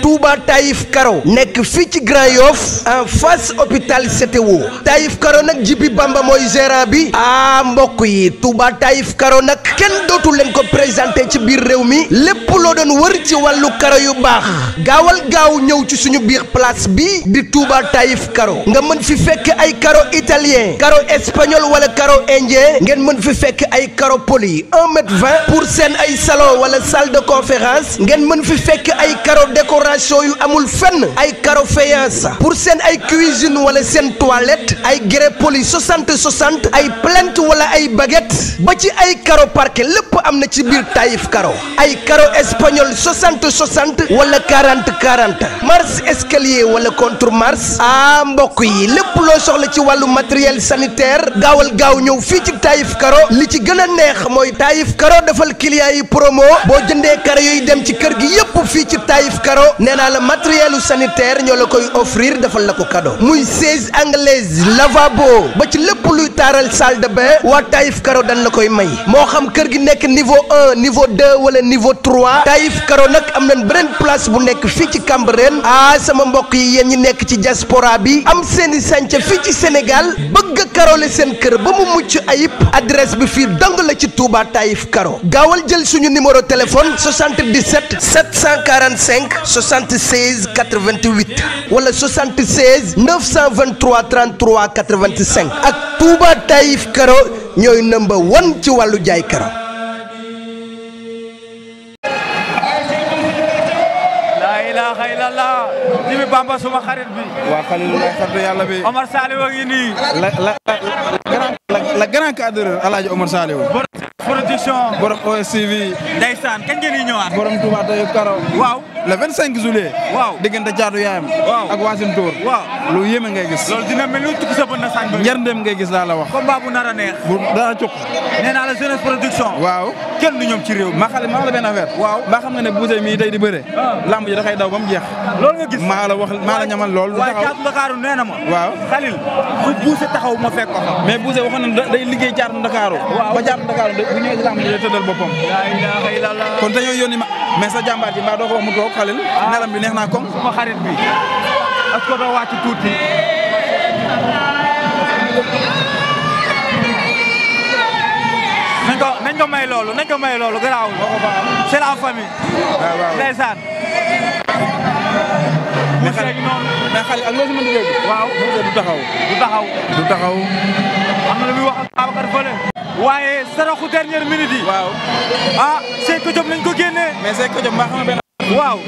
Touba Taïf Karo nekk fii ci Grand Yoff en face hôpital CTO Taïf Karo nag Jibi Bamba mooy gérant bi mbokk yi Touba Taïf Karo nag kenn dootu leen ko présenté ci biir réew mi lépp loo doon wër ci wàllu karo yu baax gaawal gaaw ñëw ci suñu biir place bi di Touba Taïf Karo nga mën fi fekk ay karo italien karo espagnol wala karo indien ngeen mën fi fekk ay karo poli 1,20 m pour seen ay salon wala salle de conférence ngeen mën fi fekk ay karo décoration yu amul fenn ay karo faïence pour seen ay cuisine wala seen toilette ay grès poli 60 ay plinthe wala ay baguette ba ci ay karo parquet lépp am na ci biir Taïf Karo ay karo espagnol 60 wala 40 marche escalier wala contre marche mbokk yi lépp loo soxla ci wàllu matériel sanitaire gaawal gaaw ñëw fii ci Taïf Karo li ci gën a neex mooy Taïf Karo defal client yi promo boo jëndee karo yooyu dem ci kër gi yépp fii ci Taïf Karo nee naa la matériel sanitaire ñoo la koy offrir defal la ko cadeau muy siège anglaise lavabo ba ci lépp luy taaral salle de bain waa Taïf Karo dañ la koy may moo xam kër gi nekk niveau 1 niveau 2 wala niveau 3 Taïf Karo nag am nañ beneen place bu nekk fii ci Cambérène sama mbokk yi yéen ñi nekk ci diaspora bi am seeni sànca fii ci Sénégal bëgg a karole seen kër ba mu mucc ayib adresse bi fii dong la ci Touba Taïf Karo gaawal jël suñu numéro téléphone 77 745 76 88 wala 76 923 33 85 ak Touba Taïf Karo ñooy number 1 ci wàllu jaay karo. Jibi Bamba suma xarit bi waa Khalil lay sant yàlla bi Omar Saliou ngi nii la grand cadreur Alaaji Omar Saliou production borom OSTV ndeysaan kañ ngeen di ñëwaat borom Touba Taïf Karo waaw le 25 juillet waaw diggante Caatu Yaayam waaw ak Wasim Tour waaw lu yéeme ngay gis loolu dina mel ni tukki sa bën na sañ ba njardem ngay gis laa la wax combat bu nar a neex bu dara cuk nee naa la jeunesse production waaw kenn du ñoom ci réew ma xale ma la benn affaire waaw mbaa xam nga ne Bousse mii tey di bëre lamb ji da koy daw ba mu jeex loolu nga gis maa la wax maa la ñamal lool waaye Caatu Ndakaaru nee na ma waaw Khalil bu Bousse taxaw ma fekk ko fa mais Bousse waxoon na day liggéey Caatu Ndakaaru ba Caatu Ndakaaru bu ñëwee ci lamb ji day tëddal boppam la ilaha illallah kon dañoo yónni ma mais sa jàmbaar ji mbaa doo ko wax mu toog Khalil nelam bi neex naa kom suma xarit bi est-ce que doo wàcc tuuti nañ ko may loolu garaawul c'est la famille ndeysaan mais xale ak loo si mën di dégg waaw du taxaw am na lu muy wax ak Babacar fële waaye saraxu dernière minute yi waaw Seydou Diop nañ ko génnee mais Seydou Diop mbaa xam nga benn waaw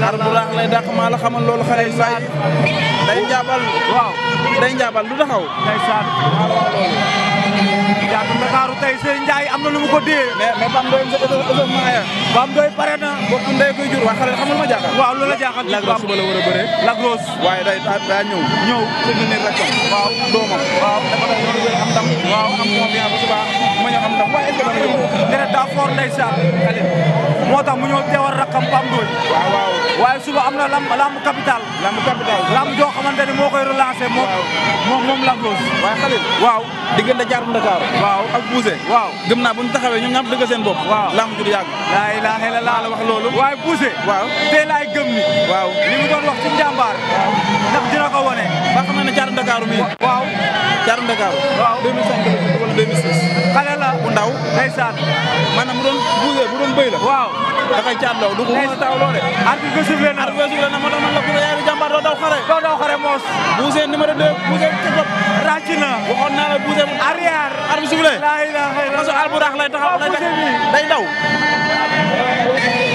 xar bu raax lay dàq maa la xamal loolu xale yi day njaabal waaw day njaabal du taxaw ndeysaan Caatu Ndakaaru tey Sëñ Ndiaye am na lu mu ko dee mais Bam Ndoye maaya Bam Ndoye pare na bokk ndey koy jur waa xale xamal ma jaaxal waaw loolu la jaaxal ci Lagros suba la war a bëree Lagros waaye daa ñëw soutenir rek waaw doomam waaw dafa da yoonu bëri am ndam waaw am confiance bu suba ma ñëw am ndam waaye est-ce que dana yomb deret daa fort ndeysaan xale moo tax mu ñëw teewal rakkam Bam Ndoye waaw waaye suba am na lamb capital lamb joo xamante ni moo koy relancer moom Lagros waaye xale waaw diggante Caatu Ndakaaru waaw ak Bousse waaw gëm naa bu ñu taxawee ñoom ñaar dëgg seen bopp waaw lamb ju du yàgg la ilaha illallah la wax loolu waaye Bousse waaw tey laay gëm ni waaw li mu doon wax ci njàmbaar ndax dina ko wone ba xam na ne Caatu Ndakaaru mi waaw Caatu Ndakaaru waaw 2005 wala 2006 xale la bu ndaw ndeysaan maanaam bu doon Bousse bu doon bëy la waaw dafay caat law du ko mën a taw loole arbitre bi sifflé na moo tax man la Bousse yaay jàmbaar doo daw xare moos Bousse numéro 2 Bousse kekop ràcc na waxoon naa la Bousse arrière arbitre sifflé la ilaha illallah parce que alburax lay taxaw day daw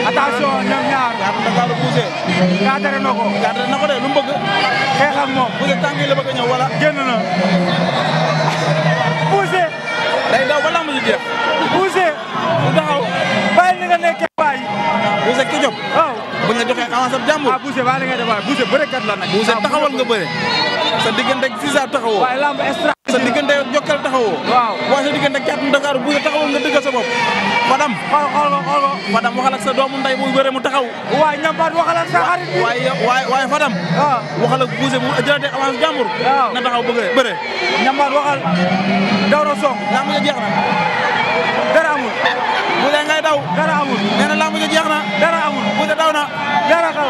attention ñoom ñaar Caatu Ndakaaru Bousse cadré na ko de lu mu bëgg xeex ak moom Bousse tànk yi la bëgg a ñëw wala génn na Bousse day daw ba lamb ji jeex Bousse du taxaw bàyyi li nga nekkee bàyyi Bousse ki jop waaw buñ la joxee avance ab jàmbur Bousse bàyyi li nga def waaye Bousse bërekat la nag Bousse taxawal nga bëre sa diggante ak Ziza taxawoo waaye lamb extra sa diggante ak Jokkal taxawoo waaw Wasim diggante ak Caatu Dakar bu taxawal nga dëggal sa bopp Fadam xool Fadam waxal ak sa doomu nday muy bëre mu taxaw waay ñambaat waxal ak sa xarit bi waaye Fadam waxal ak Bousse mu jëlate avance jàmbur na taxaw bëre ñambaat waxal Dawra Song lamb ja jeex na dara amul Bousse ngay daw dara amul nee na lamb ja jeex na dara amul Bousse daw na dara xaw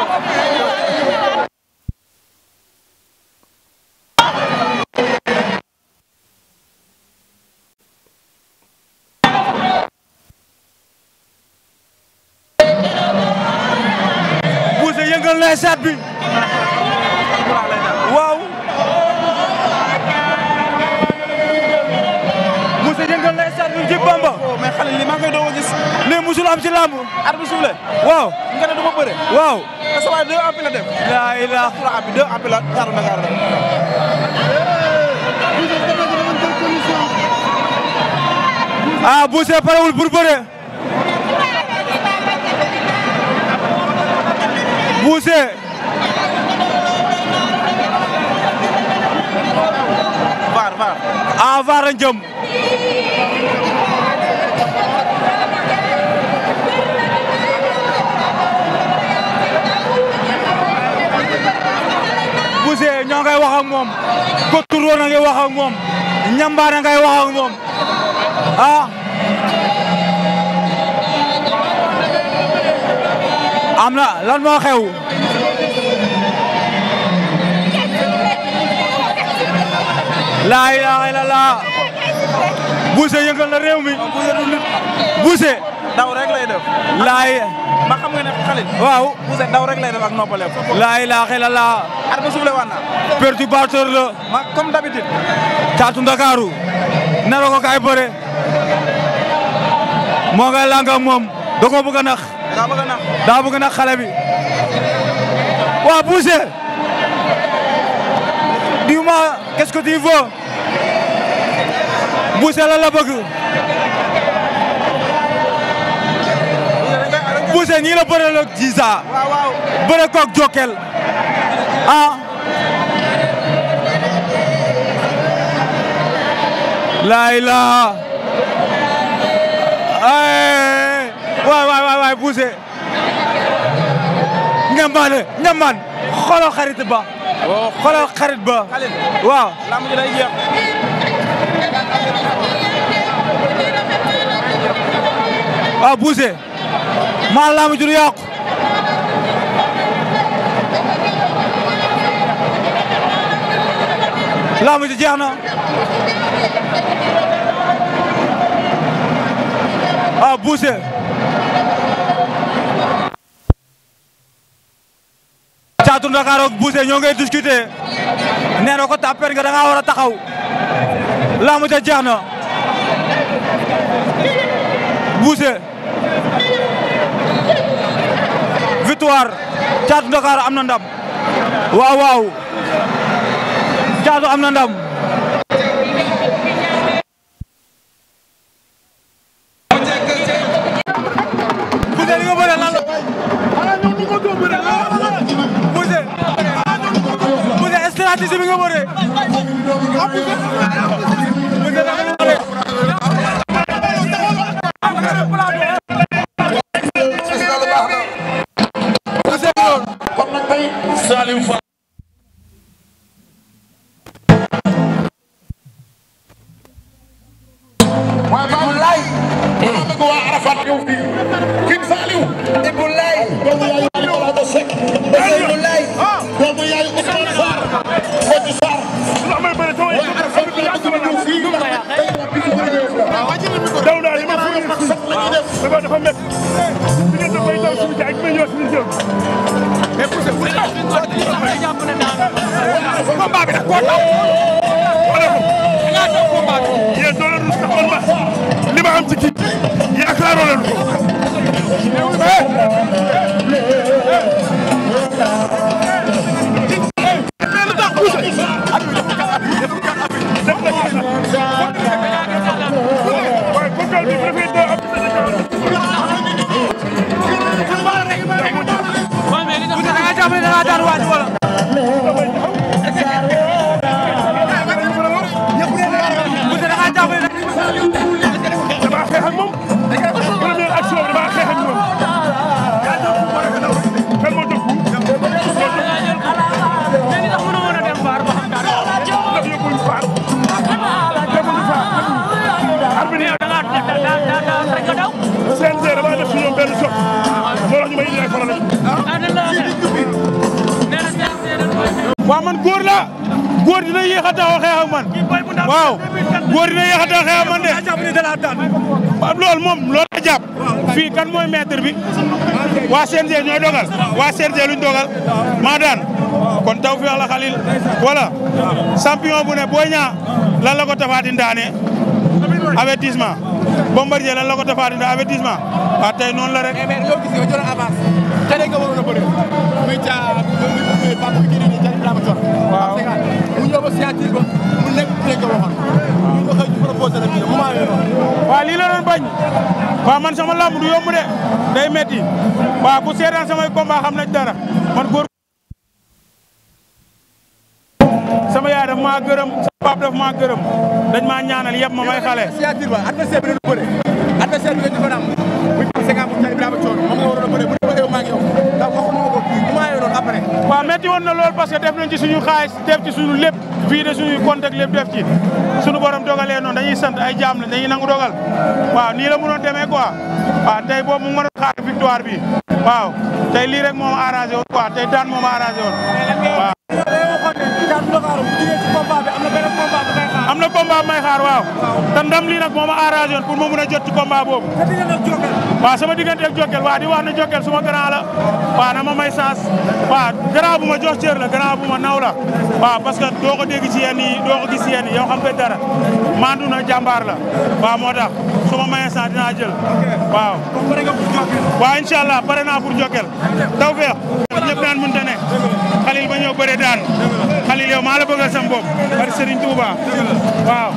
yëngal na stade bi waaw Bousse yëngal na stade bi ci Bamba mais xale li maa ngi koy doog a gis lii musul am ci lamb arbitre soufflé waaw nga ne du ma bëre waaw te sa waay 2 appels la def laa ilaa 3 appels 2 appels la Caatu Dakar la ah Bousse parewul pour bëre Bousse vaar a jëm Bousse ñoo ngay wax ak moom Koturoon a ngay wax ak moom Ñambaane ngay wax ak moom am na lan moo xew laa ilaaha illallaah Bousse yëngal na réew mi Bousse daw rek lay def ma xam nga ne xale waaw Bousse daw rek lay def ak noppale laa ilaaha illallaah arbitre soufflé waat na perturbateur la ma comme d'habitude Caatu Ndakaaru nara ko kay bëre moo ngay lang ak moom da ko bëgg a nax daa bëgg a nax xale bi waaw Bousse dis-moi qu'est-ce que tu veux Bousse lan la bëgg Bousse nii la bëre la Ziza bëre koog Jokkel laa ilaaha waay Bousse ñambaan xoolal xarit ba xoolal xarit ba waaw lamb ji day jeex waaw Bousse maa lamb ji du yàqu lamb ji jeex na waaw Bousse Caatu Ndakaar ak Bousse ñoo ngay discuter nee na ko tapper nga da nga war a taxaw lamb ja jeex na Bousse victoire Caatu Ndakaar am na ndam waaw Caatu am na ndam Bousse li nga bëre lan la Bousse stratégie bi nga bëre góor dina yéex a taxaw xeex ak man waaw góor dina yéex a taxaw xeex ak man de loolu moom loolu la jàpp fii kan mooy maître bi waa CNG ñooy dogal waa CNG luñ dogal maa daan kon taw fi wax la Khalil voilà champion bu ne Boy Niang lan la ko Tapha Tine daane avertissement Bombardier lan la ko Tapha Tine daane avertissement waaw tey noonu la rek. mais yow gis nga jël avance te nga waroon a bëri muy Pape Gueye nii Jalle Ibrahima Thior. waaw mu ñëw ba signature ba mu nekk dinañ ko waxoon. ñu ko xëy ñu proposé la bii moment yooyu noonu. waaw lii la doon bañ waaw man sama lamb du yomb de day metti waaw ku seetaan samay combat xam nañ dara man góor sama yaay daf maa gërëm sama pap daf maa gërëm dañ maa ñaanal yëpp ma may xale. signature ba adversaire bi la bëre adversaire bi nga jëfoon am muy Pape Gueye bu Jalle Ibrahima Thior moom nga waroon a bëre bu ñu maa ngi yow ndax waxuñu ma ko moment yooyu noonu après. waaw metti woon na lool parce que def nañ ci suñu xaalis def ci suñu lépp fii de suñuy contact lépp def ci suñu borom dogalee noonu dañuy sant ay jaam lañ dañuy nangu dogal waaw nii la mënoon demee quoi waaw tey boobu mu mën a xaar victoire bi waaw tey lii rek moo ma arrangé woon quoi tey daan moo ma arrangé woon waaw. am na combat bu may xaar waaw te ndam lii nag moo ma arrangé woon pour ma mun a jot ci combat boobu. waaw sama diggante ak Jokal waaw di wax ne Jokal suma grand la waaw na ma may chance waaw grand bu ma jox cër la grand bu ma naw la waaw parce que doo ko dégg ci yenn yi doo ko gis ci yenn yi yow xam nga dara mandu na jàmbaar la waaw moo tax su ma mayee chance dinaa jël waaw. waaw incha allah pare naa pour Jokal taw feex ñëpp naan mënta ne Khalil ba ñëw bëre daan Khalil yow maa la bëggal sam bopp bari Serigne Touba waaw.